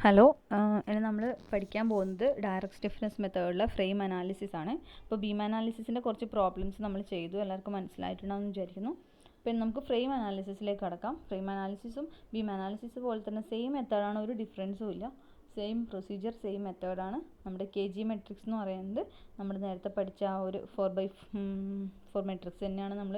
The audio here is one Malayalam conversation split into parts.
ഹലോ, ഇനി നമ്മൾ പഠിക്കാൻ പോകുന്നത് ഡയറക്റ്റ് സ്റ്റിഫ്നെസ് മെത്തേഡിലെ ഫ്രെയിം അനാലിസിസ് ആണ്. അപ്പോൾ ബീം അനാലിസിസിൻ്റെ കുറച്ച് പ്രോബ്ലംസ് നമ്മൾ ചെയ്തു, എല്ലാവർക്കും മനസ്സിലായിട്ടുണ്ടാകുമെന്ന് വിചാരിക്കുന്നു. പിന്നെ നമുക്ക് ഫ്രെയിം അനാലിസിസിലേക്ക് കടക്കാം. ഫ്രെയിം അനാലിസിസും ബീം അനാലിസിസ് പോലെ തന്നെ സെയിം മെത്തേഡാണ്, ഒരു ഡിഫറൻസും ഇല്ല. സെയിം പ്രൊസീജിയർ, സെയിം മെത്തേഡാണ്. നമ്മുടെ KG മെട്രിക്സ് എന്ന് പറയുന്നത് നമ്മൾ നേരത്തെ പഠിച്ച ആ ഒരു 4x4 മെട്രിക്സ് തന്നെയാണ് നമ്മൾ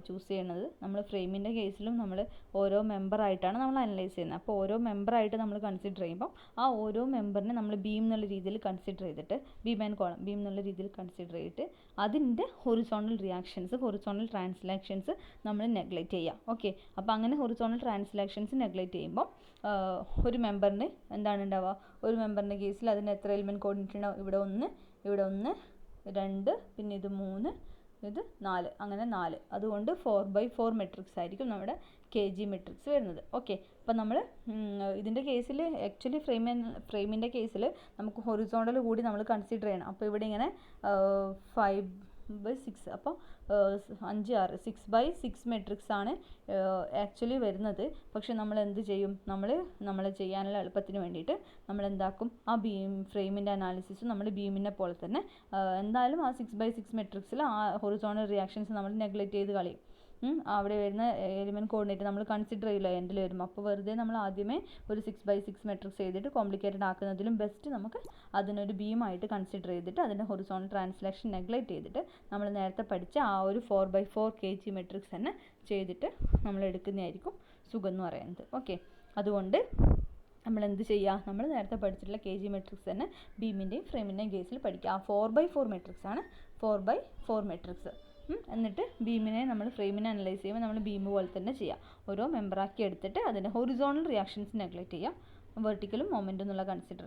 ചൂസ് ചെയ്യുന്നത്. നമ്മൾ ഫ്രെയിമിൻ്റെ കേസിലും നമ്മൾ ഓരോ മെമ്പറായിട്ടാണ് നമ്മൾ അനലൈസ് ചെയ്യുന്നത്. അപ്പോൾ ഓരോ മെമ്പറായിട്ട് നമ്മൾ കൺസിഡർ ചെയ്യുമ്പോൾ ആ ഓരോ മെമ്പറിനെ നമ്മൾ ബീം എന്നുള്ള രീതിയിൽ കൺസിഡർ ചെയ്തിട്ട്, ബീം ആൻഡ് കോളം ബീം എന്നുള്ള രീതിയിൽ കൺസിഡർ ചെയ്തിട്ട് അതിൻ്റെ ഹൊറിസോണ്ടൽ റിയാക്ഷൻസ്, ഹൊറിസോണ്ടൽ ട്രാൻസ്ലേഷൻസ് നമ്മൾ നെഗ്ലക്റ്റ് ചെയ്യുക. ഓക്കെ, അപ്പോൾ അങ്ങനെ ഹൊറിസോണ്ടൽ ട്രാൻസ്ലേഷൻസ് നെഗ്ലക്റ്റ് ചെയ്യുമ്പോൾ ഒരു മെമ്പറിന് എന്താണ് ഉണ്ടാവുക? ഒരു മെമ്പറിൻ്റെ കേസിൽ അതിന് എത്ര എലിമെൻറ്റ് കോർഡിനേറ്റ് ഉണ്ടാവും? ഇവിടെ 1, ഇവിടെ 1, 2, പിന്നെ ഇത് 3, ഇത് 4, അങ്ങനെ 4. അതുകൊണ്ട് 4x4 മെട്രിക്സ് ആയിരിക്കും നമ്മുടെ KG മെട്രിക്സ് വരുന്നത്. ഓക്കെ, അപ്പം നമ്മൾ ഇതിൻ്റെ കേസിൽ ആക്ച്വലി ഫ്രെയിമിൻ്റെ കേസിൽ നമുക്ക് ഹൊറിസോണ്ടൽ കൂടി നമ്മൾ കൺസിഡർ ചെയ്യണം. അപ്പോൾ ഇവിടെ ഇങ്ങനെ 5/6, അപ്പോൾ 5, 6, 6/6 മെട്രിക്സ് ആണ് ആക്ച്വലി വരുന്നത്. പക്ഷെ നമ്മൾ എന്ത് ചെയ്യും? നമ്മൾ ചെയ്യാനുള്ള എളുപ്പത്തിന് വേണ്ടിയിട്ട് നമ്മൾ എന്താക്കും? ആ ഫ്രെയിമിൻ്റെ അനാലിസിസും നമ്മൾ ബീമിനെ പോലെ തന്നെ എന്തായാലും ആ 6/6 മെട്രിക്സിൽ ആ ഹൊറിസോണ്ടൽ റിയാക്ഷൻസ് നമ്മൾ നെഗ്ലക്റ്റ് ചെയ്ത് കളയും. അവിടെ വരുന്ന എലിമെൻറ്റ് കോർഡിനേറ്റ് നമ്മൾ കൺസിഡർ ചെയ്യില്ല എൻഡിൽ വരുമ്പോൾ. അപ്പോൾ വെറുതെ നമ്മൾ ആദ്യമേ ഒരു 6/6 മെട്രിക്സ് ചെയ്തിട്ട് കോംപ്ലിക്കേറ്റഡ് ആക്കുന്നതിലും ബെസ്റ്റ് നമുക്ക് അതിനൊരു ബീമായിട്ട് കൺസിഡർ ചെയ്തിട്ട് അതിൻ്റെ ഹൊറിസോണ്ടൽ ട്രാൻസ്ലേഷൻ നെഗ്ലക്റ്റ് ചെയ്തിട്ട് നമ്മൾ നേരത്തെ പഠിച്ച ആ ഒരു 4x4 KG മെട്രിക്സ് തന്നെ ചെയ്തിട്ട് നമ്മൾ എടുക്കുന്നതായിരിക്കും സുഖം എന്ന് പറയുന്നത്. ഓക്കെ, അതുകൊണ്ട് നമ്മൾ എന്ത് ചെയ്യുക? നമ്മൾ നേരത്തെ പഠിച്ചിട്ടുള്ള KG മെട്രിക്സ് തന്നെ ബീമിൻ്റെയും ഫ്രെയിമിൻ്റെയും കേസിൽ പഠിക്കുക. ആ 4x4 മെട്രിക്സ് ആണ് 4x4 മെട്രിക്സ്. എന്നിട്ട് ബീമിനെ നമ്മൾ ഫ്രെയിമിനെ അനലൈസ് ചെയ്യുമ്പോൾ നമ്മൾ ബീം പോലെ തന്നെ ചെയ്യുക. ഓരോ മെമ്പറാക്കി എടുത്തിട്ട് അതിൻ്റെ ഹൊറിസോണ്ടൽ റിയാക്ഷൻസ് നെഗ്ലക്റ്റ് ചെയ്യുക, വെർട്ടിക്കലും മൊമെൻറ്റും എന്നുള്ള കൺസിഡർ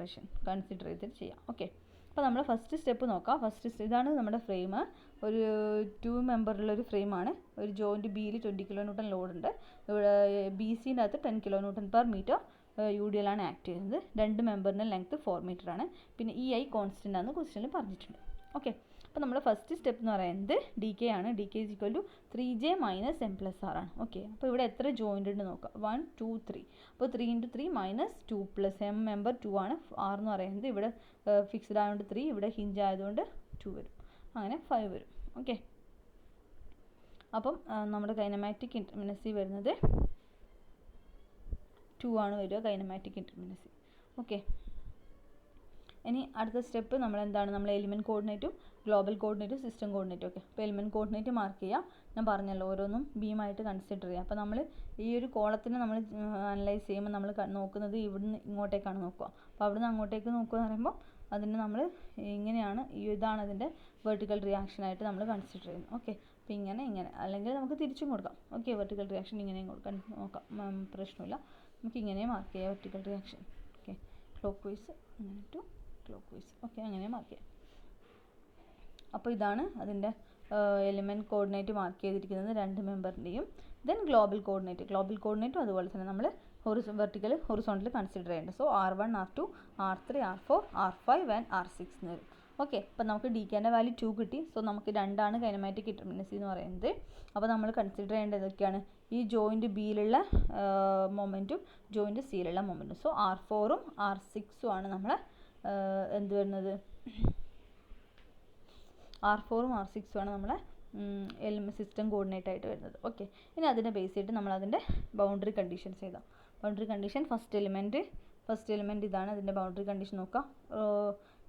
ചെയ്തിട്ട് ചെയ്യാം. ഓക്കെ, അപ്പോൾ നമ്മൾ ഫസ്റ്റ് സ്റ്റെപ്പ് നോക്കാം. ഇതാണ് നമ്മുടെ ഫ്രെയിം. ഒരു 2 മെമ്പറുള്ളൊരു ഫ്രെയിമാണ്. ഒരു ജോയിൻറ്റ് ബിയിൽ 20 kN ലോഡുണ്ട്. ഇവിടെ BCൻ്റെ അകത്ത് 10 kN/m UDL ആണ് ആക്ട് ചെയ്യുന്നത്. 2 മെമ്പറിൻ്റെ ലെങ്ത്ത് 4 മീറ്റർ ആണ്. പിന്നെ EI കോൺസ്റ്റൻ്റ് ആണെന്ന് ക്വസ്റ്റ്യനിൽ പറഞ്ഞിട്ടുണ്ട്. ഓക്കെ, അപ്പോൾ നമ്മുടെ ഫസ്റ്റ് സ്റ്റെപ്പ് എന്ന് പറയുന്നത് DK ആണ്. DK = 3J - M+R ആണ്. ഓക്കെ, അപ്പോൾ ഇവിടെ എത്ര ജോയിൻ്റ് ഉണ്ട് നോക്കാം. 1, 2, 3. അപ്പോൾ 3 × 3 - 2 + M മെമ്പർ 2 ആണ്. R എന്ന് പറയുന്നത് ഇവിടെ ഫിക്സ്ഡ് ആയതുകൊണ്ട് 3, ഇവിടെ ഹിഞ്ച് ആയതുകൊണ്ട് 2 വരും. അങ്ങനെ 5 വരും. ഓക്കെ, അപ്പം നമ്മുടെ കൈനമാറ്റിക് ഇൻഡിപെൻഡൻസി വരുന്നത് 2 ആണ് വരിക, കൈനമാറ്റിക് ഇൻഡിപെൻഡൻസി. ഓക്കെ, ഇനി അടുത്ത സ്റ്റെപ്പ് നമ്മൾ എലിമെൻറ്റ് കോർഡിനേറ്റും ഗ്ലോബൽ കോർഡിനേറ്റും സിസ്റ്റം കോർഡിനേറ്റും. ഓക്കെ, അപ്പോൾ എലിമെൻറ്റ് കോർഡിനേറ്റ് മാർക്ക് ചെയ്യുക. ഞാൻ പറഞ്ഞല്ലോ, ഓരോന്നും ബീമായിട്ട് കൺസിഡർ ചെയ്യുക. അപ്പോൾ നമ്മൾ ഈ ഒരു കോളത്തിനെ നമ്മൾ അനലൈസ് ചെയ്യുമ്പോൾ നമ്മൾ നോക്കുന്നത് ഇവിടുന്ന് ഇങ്ങോട്ടേക്കാണ് നോക്കുക. അപ്പോൾ അവിടുന്ന് അങ്ങോട്ടേക്ക് നോക്കുക എന്ന് പറയുമ്പോൾ അതിന് നമ്മൾ ഇങ്ങനെയാണ്, ഇതാണ് അതിൻ്റെ വെർട്ടിക്കൽ റിയാക്ഷനായിട്ട് നമ്മൾ കൺസിഡർ ചെയ്യുന്നത്. ഓക്കെ, അപ്പോൾ ഇങ്ങനെ അല്ലെങ്കിൽ നമുക്ക് തിരിച്ചും കൊടുക്കാം. ഓക്കെ, വെർട്ടിക്കൽ റിയാക്ഷൻ ഇങ്ങനെയും നോക്കാം, പ്രശ്നമില്ല. നമുക്ക് ഇങ്ങനെയും മാർക്ക് ചെയ്യാം vertical reaction. Okay, clock vice അങ്ങനെ ടു ക്ലോക്ക് വൈസ്. ഓക്കെ, അങ്ങനെ മാർക്ക് ചെയ്യാം. അപ്പോൾ ഇതാണ് അതിൻ്റെ എലിമെൻറ്റ് കോർഡിനേറ്റ് മാർക്ക് ചെയ്തിരിക്കുന്നത് 2 മെമ്പറിൻ്റെയും. ദെൻ ഗ്ലോബൽ കോർഡിനേറ്റും അതുപോലെ തന്നെ നമ്മൾ വെർട്ടിക്കൽ ഹൊറിസോണ്ടൽ കൺസിഡർ ചെയ്യേണ്ടത്. So R1, R2, R3, R4, R5 and R6 എന്ന് വരും. ഓക്കെ, അപ്പോൾ നമുക്ക് DKൻ്റെ വാല്യൂ 2 കിട്ടി. സോ നമുക്ക് 2 ആണ് കൈനമാറ്റിക് ഇൻഡിപെൻഡൻസി എന്ന് പറയുന്നത്. അപ്പോൾ നമ്മൾ കൺസിഡർ ചെയ്യേണ്ടത് ഇതൊക്കെയാണ്: ഈ ജോയിൻറ്റ് ബിയിലുള്ള മൊമെൻറ്റും ജോയിൻറ്റ് സിയിലുള്ള മൊമെൻറ്റും. സോ R4ഉം R6ഉം ആണ് നമ്മളെ എന്ത് വരുന്നത്? R4ഉം R6ഉം ആണ് നമ്മളെ സിസ്റ്റം കോർഡിനേറ്റ് ആയിട്ട് വരുന്നത്. ഓക്കെ, ഇനി അതിനെ ബേസ് ചെയ്തിട്ട് നമ്മൾ അതിൻ്റെ ബൗണ്ടറി കണ്ടീഷൻസ് എഴുതാം. ബൗണ്ടറി കണ്ടീഷൻ ഫസ്റ്റ് എലിമെൻറ്റ് ഇതാണ്. അതിൻ്റെ ബൗണ്ടറി കണ്ടീഷൻ നോക്കാം.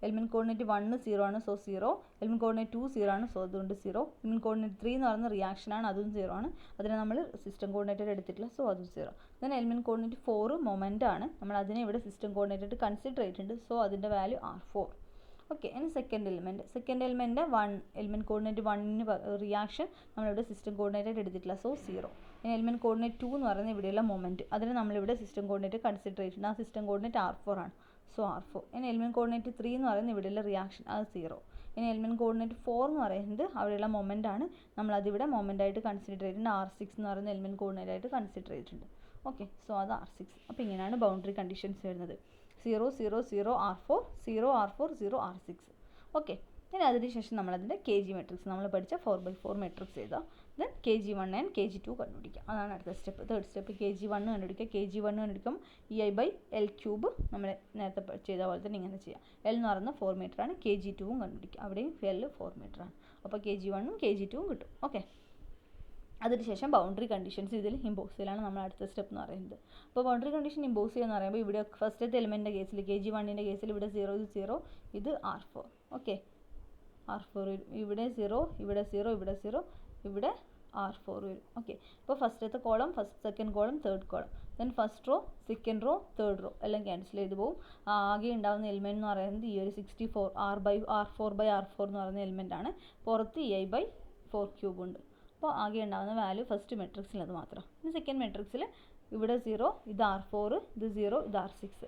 എലിമെൻറ്റ് കോർഡിനേറ്റ് 1 0 ആണ്, സോ 0. എലിമെൻറ്റ് കോർഡിനേറ്റ് 2 0 ആണ്, സോ അതുകൊണ്ട് 0. എലിമെൻറ്റ് കോർഡിനേറ്റ് 3 എന്ന് പറയുന്ന റിയാക്ഷൻ ആണ്, അതും 0 ആണ്. അതിനെ നമ്മൾ സിസ്റ്റം കോർഡിനേറ്റ് എടുത്തിട്ടില്ല, സോ അതും 0. ദെൻ എലിമെൻറ്റ് കോർഡിനേറ്റ് 4 മൊമെൻ്റ് ആണ്. നമ്മൾ അതിനെ ഇവിടെ സിസ്റ്റം കോർഡിനേറ്റ് ആയിട്ട് കൺസിഡർ ചെയ്തിട്ടുണ്ട്, സോ അതിൻ്റെ വാല്യൂ R4. ഓക്കെ, ഇനി സെക്കൻഡ് എലിമെൻറ്റ് 1. എലിമെൻറ്റ് കോർഡിനേറ്റ് 1ന് റിയാക്ഷൻ നമ്മളിവിടെ സിസ്റ്റം കോർഡിനേറ്റ് ആയിട്ട് എടുത്തിട്ടില്ല, സോ 0. ഇനി എലിമെൻറ്റ് കോർഡിനേറ്റ് 2 എന്ന് പറയുന്നത് ഇവിടെയുള്ള മൊമെൻറ്റ്, അതിന് നമ്മളിവിടെ സിസ്റ്റം കോർഡിനേറ്റ് കൺസിഡർ ചെയ്തിട്ടുണ്ട്. ആ സിസ്റ്റം കോർഡിനേറ്റ് R4 ആണ്, സോ R4. ഇനി എലിമെൻറ്റ് കോർഡിനേറ്റ് 3 എന്ന് പറയുന്നത് ഇവിടെയുള്ള റിയാക്ഷൻ, അത് 0. ഇനി എലിമെൻറ്റ് കോർഡിനേറ്റ് 4 എന്ന് പറയുന്നത് അവിടെയുള്ള മൊമെൻ്റ് ആണ്. നമ്മളതിവിടെ മൊമെൻ്റ് ആയിട്ട് കൺസിഡർ ചെയ്തിട്ടുണ്ട്. R6 എന്ന് പറയുന്ന എലിമെൻറ്റ് കോർഡിനേറ്റ് ആയിട്ട് കൺസിഡർ ചെയ്തിട്ടുണ്ട്. ഓക്കെ, സോ അത് R6. അപ്പോൾ ഇങ്ങനെയാണ് ബൗണ്ടറി കണ്ടീഷൻസ് വരുന്നത്: 0 0 0 R4, 0 R4, 0 R6. ഓക്കെ, ഇനി അതിന് ശേഷം നമ്മളതിൻ്റെ KG മെട്രിക്സ് നമ്മൾ പഠിച്ച 4x4 മെട്രിക്സ് എഴുതാം. ദെൻ KG1 ആൻഡ് KG2 കണ്ടുപിടിക്കാം. അതാണ് അടുത്ത സ്റ്റെപ്പ്. തേർഡ് സ്റ്റെപ്പ് KG1 കണ്ടുപിടിക്കുക. KG1 കണ്ടുപിടിക്കും EI/L³ നമ്മൾ നേരത്തെ ചെയ്ത പോലെ തന്നെ ഇങ്ങനെ ചെയ്യാം. L എന്ന് പറയുന്നത് 4 മീറ്റർ ആണ്. KG2 കണ്ടുപിടിക്കുക. അവിടെയും L 4 മീറ്റർ ആണ്. അപ്പോൾ KG1 KG2 കിട്ടും. ഓക്കെ. അതിനുശേഷം ബൗണ്ടറി കണ്ടീഷൻസ് ഇതിൽ ഇമ്പോസ് ചെയ്യലാണ് നമ്മൾ അടുത്ത സ്റ്റെപ്പ് എന്ന് പറയുന്നത്. അപ്പോൾ ബൗണ്ടറി കണ്ടീഷൻ ഇമ്പോസ് ചെയ്യുക എന്ന് പറയുമ്പോൾ ഇവിടെ ഫസ്റ്റത്തെ എലിമെൻറ്റിൻ്റെ കേസിൽ KG1ൻ്റെ കേസിൽ ഇവിടെ 0 ഇത് 0 ഇത് R4. ഓക്കെ, R4 വരും. ഇവിടെ 0 ഇവിടെ 0 ഇവിടെ 0 ഇവിടെ R4 വരും. ഓക്കെ, ഇപ്പോൾ ഫസ്റ്റത്തെ column second column third column, then first row second row third row എല്ലാം ക്യാൻസൽ ചെയ്ത് പോകും. ആകെ ഉണ്ടാകുന്ന എലിമെൻറ്റ് എന്ന് പറയുന്നത് ഈ ഒരു 64 R4/R4 എന്ന് പറയുന്ന എലിമെൻ്റ് ആണ്. പുറത്ത് EI/4³ ഉണ്ട്. അപ്പോൾ ആകെ ഉണ്ടാകുന്ന വാല്യൂ ഫസ്റ്റ് മെട്രിക്സിൽ അത് മാത്രം. ഇനി സെക്കൻഡ് മെട്രിക്സിൽ ഇവിടെ 0 ഇത് R4 ഇത് 0 ഇത് R6.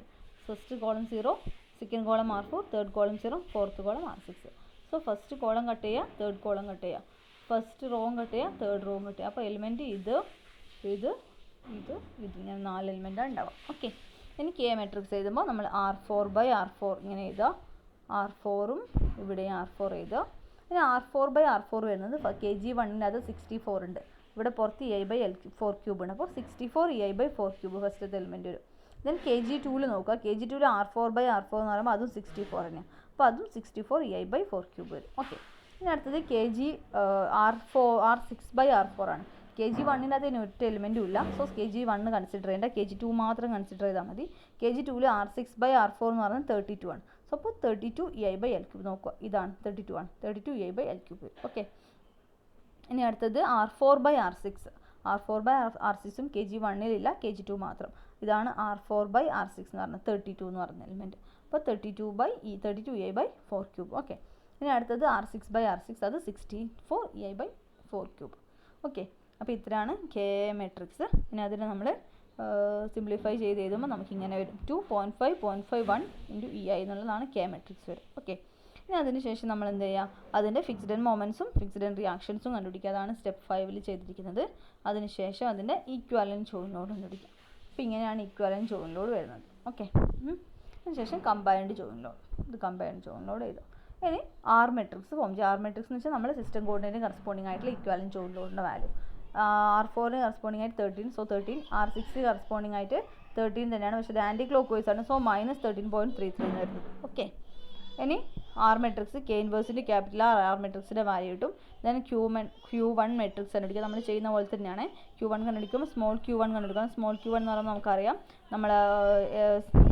First column 0 second column R4 third column 0 fourth column R6. So first column cut ചെയ്യുക, തേർഡ് കോളം കട്ട് ചെയ്യുക, ഫസ്റ്റ് റോവും കട്ട് ചെയ്യുക, തേർഡ് റോവും കട്ട് ചെയ്യുക. അപ്പോൾ എലിമെൻറ്റ് ഇത് ഇങ്ങനെ 4 എലിമെൻറ്റാണ് ഉണ്ടാവുക. ഓക്കെ, ഇനി K മെട്രിക്സ് എഴുതുമ്പോൾ നമ്മൾ R4/R4 ഇങ്ങനെ എഴുതുക. R4ഉം ഇവിടെയും R4 എഴുതുക. ഇനി R4/R4 വരുന്നത് KG1ൻ്റെ അത് 64 ഉണ്ട്. ഇവിടെ പുറത്ത് EI/L4³ ഉണ്ട്. അപ്പോൾ 64 EI/4³ ഫസ്റ്റത്തെ എലിമെൻറ്റ് വരും. ദെൻ KG2 നോക്കുക. KG2 R4/R4 എന്ന് പറയുമ്പോൾ അതും 64 തന്നെയാണ്. അപ്പോൾ അതും 64 EI/4³ വരും. ഓക്കെ, ഇനി അടുത്തത് R6/R4 ആണ്. KG1ൻ്റെ അത് ഒറ്റ എലിമെൻറ്റും ഇല്ല. സോ KG1 കൺസിഡർ ചെയ്യേണ്ട, KG2 മാത്രം കൺസിഡർ ചെയ്താൽ മതി. KG2 R6/R4 എന്ന് പറയുന്നത് 32 ആണ്. സോ അപ്പോൾ 32 EI/L³ നോക്കുക. ഇതാണ് 32 ആണ്. 32 EI/L³ വരും. ഓക്കെ, ഇനി അടുത്തത് R4/R6. R4/R6ഉം KG1ൽ KG2 മാത്രം. ഇതാണ് R4/R6 എന്ന് പറയുന്നത് 32 എന്ന് പറയുന്ന എലിമെൻറ്റ്. അപ്പോൾ 32 EI/4³. ഓക്കെ, ഇനി അടുത്തത് R6/R6 അത് 64 EI/4³. ഓക്കെ, അപ്പോൾ ഇത്രയാണ് K മെട്രിക്സ്. ഇനി അതിനെ നമ്മൾ സിംപ്ലിഫൈ ചെയ്ത് എഴുതുമ്പോൾ നമുക്കിങ്ങനെ വരും 2.5.51 × EI എന്നുള്ളതാണ് K മെട്രിക്സ് വരും. ഓക്കെ, ഇനി അതിനുശേഷം നമ്മൾ എന്ത് ചെയ്യുക, അതിൻ്റെ ഫിക്സ്ഡ് ആൻഡ് മൊമെൻറ്റ്സും ഫിക്സ്ഡ് ആൻഡ് റിയാക്ഷൻസും കണ്ടുപിടിക്കുക. അതാണ് സ്റ്റെപ്പ് 5 ചെയ്തിരിക്കുന്നത്. അതിനുശേഷം അതിൻ്റെ ഈക്വാലൻറ്റ് ജോയിൻ ലോഡ് കണ്ടുപിടിക്കുക. അപ്പോൾ ഇങ്ങനെയാണ് ഈക്വാലൻറ്റ് ജോയിൻ ലോഡ് വരുന്നത്. ഓക്കെ, അതിനുശേഷം കമ്പൈൻഡ് ജോയിൻ ലോഡ്, ഇത് കമ്പൈൻഡ് ജോയിൻ ലോഡ് ചെയ്തു. ഇനി R മെട്രിക്സ് ഫോം ചെയ്യുക. R മെട്രിക്സ് എന്ന് വെച്ചാൽ നമ്മൾ സിസ്റ്റം കോർഡിനേറ്റിന് കറസ്പോണ്ടിങ് ആയിട്ടുള്ള ഈക്വാലൻറ്റ് ജോയിൻ ലോഡിൻ്റെ വാല്യൂ. R4 കറസ്പോണ്ടിങ് ആയിട്ട് 13, സോ 13. R6 കറസ്പോണ്ടിങ് ആയിട്ട് 13 തന്നെയാണ്, പക്ഷേ ഇത് ആൻറ്റി ക്ലോക്ക് വൈസ് ആണ്. സോ -13.33 എന്ന് വരുന്നത്. ഓക്കെ, ഇനി R മെട്രിക്സ് K ഇൻവേഴ്സിൻ്റെ ക്യാപിറ്റൽ R മെട്രിക്സിൻ്റെ വാല്യൂ കിട്ടും. ദെൻ Q1 മെട്രിക്സ് കണ്ടുപിടിക്കുക. നമ്മൾ ചെയ്യുന്ന പോലെ തന്നെയാണ്. Q1 കണ്ടുപിടിക്കുമ്പോൾ സ്മോൾ q1 കണ്ടുപിടിക്കണം. സ്മോൾ q1 എന്ന് പറയുമ്പോൾ നമുക്കറിയാം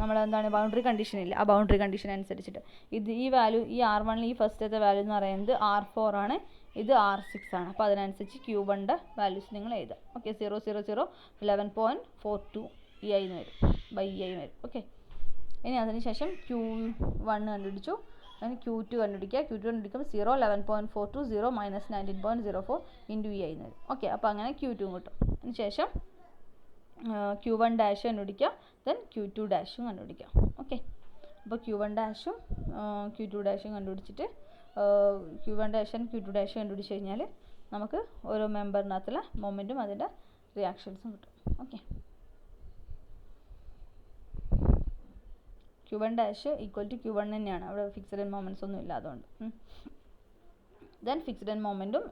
നമ്മളെന്താണ് ബൗണ്ടറി കണ്ടീഷൻ ഇല്ല, ആ ബൗണ്ടറി കണ്ടീഷൻ അനുസരിച്ചിട്ട് ഈ വാല്യൂ ഈ R1 ഈ ഫസ്റ്റത്തെ വാല്യൂ എന്ന് പറയുന്നത് R4 ആണ്, ഇത് R6 ആണ്. അപ്പോൾ അതിനനുസരിച്ച് Q1ൻ്റെ വാല്യൂസ് നിങ്ങൾ എഴുതുക. ഓക്കെ, 000 11.42 EI എന്ന് വരും EI വരും. ഓക്കെ, ഇനി അതിനുശേഷം Q1 കണ്ടുപിടിച്ചു. അതിന് Q2 കണ്ടുപിടിക്കുക. Q2 കണ്ടുപിടിക്കുമ്പോൾ 11.42 0 -19.04 × EI എന്ന് വരും. ഓക്കെ, അപ്പോൾ അങ്ങനെ Q2 കിട്ടും. അതിനുശേഷം Q1 ഡാഷ് കണ്ടുപിടിക്കുക. ദെൻ Q2 ഡാഷും കണ്ടുപിടിക്കുക. ഓക്കെ, അപ്പോൾ Q1 ഡാഷും Q2 ഡാഷും കണ്ടുപിടിച്ചിട്ട് Q1 dash and Q2 dash കണ്ടുപിടിച്ച് കഴിഞ്ഞാൽ നമുക്ക് ഓരോ മെമ്പറിനകത്തുള്ള മൊമെൻറ്റും അതിൻ്റെ റിയാക്ഷൻസും കിട്ടും. Okay, Q1 dash equal to Q1 തന്നെയാണ്. അവിടെ ഫിക്സ്ഡ് ആൻഡ് മൊമെൻറ്റ്സ് ഒന്നും ഇല്ല, അതുകൊണ്ട്. ദെൻ ഫിക്സ്ഡ് ആൻഡ് മൊമെൻറ്റും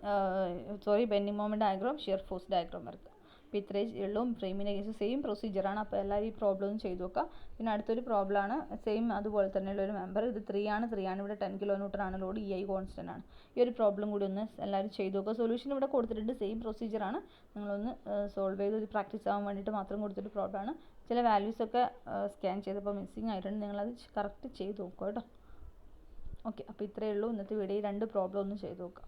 bending moment diagram, shear force diagram വരയ്ക്കുക. അപ്പോൾ ഇത്രയും ഉള്ളൂ. ഫ്രെയിമിൻ്റെ കേസ് സെയിം പ്രൊസീജിയറാണ്. അപ്പോൾ എല്ലാവരും ഈ പ്രോബ്ലം ഒന്ന് ചെയ്ത് നോക്കുക. പിന്നെ അടുത്തൊരു പ്രോബ്ലമാണ് സെയിം അതുപോലെ തന്നെയുള്ള ഒരു മെമ്പർ. ഇത് 3 ആണ്. ഇവിടെ 10 kN ആണ് ലോഡ്, EI കോൺസ്റ്റൻ്റ് ആണ്. ഈ ഒരു പ്രോബ്ലം കൂടി ഒന്ന് എല്ലാവരും ചെയ്ത് നോക്കുക. സൊല്യൂഷൻ ഇവിടെ കൊടുത്തിട്ടുണ്ട്. സെയിം പ്രൊസീജിയറാണ്. നിങ്ങളൊന്ന് സോൾവ് ചെയ്ത് ഒരു പ്രാക്ടീസ് ആവാൻ വേണ്ടിയിട്ട് മാത്രം കൊടുത്തൊരു പ്രോബ്ലമാണ്. ചില വാല്യൂസൊക്കെ സ്കാൻ ചെയ്തപ്പോൾ മിസ്സിങ് ആയിട്ടുണ്ട്. നിങ്ങളത് കറക്റ്റ് ചെയ്ത് നോക്കുക കേട്ടോ. ഓക്കെ, അപ്പോൾ ഇത്രയേ ഉള്ളൂ ഇന്നത്തെ വീഡിയോ. 2 പ്രോബ്ലം ഒന്ന് ചെയ്ത് നോക്കുക.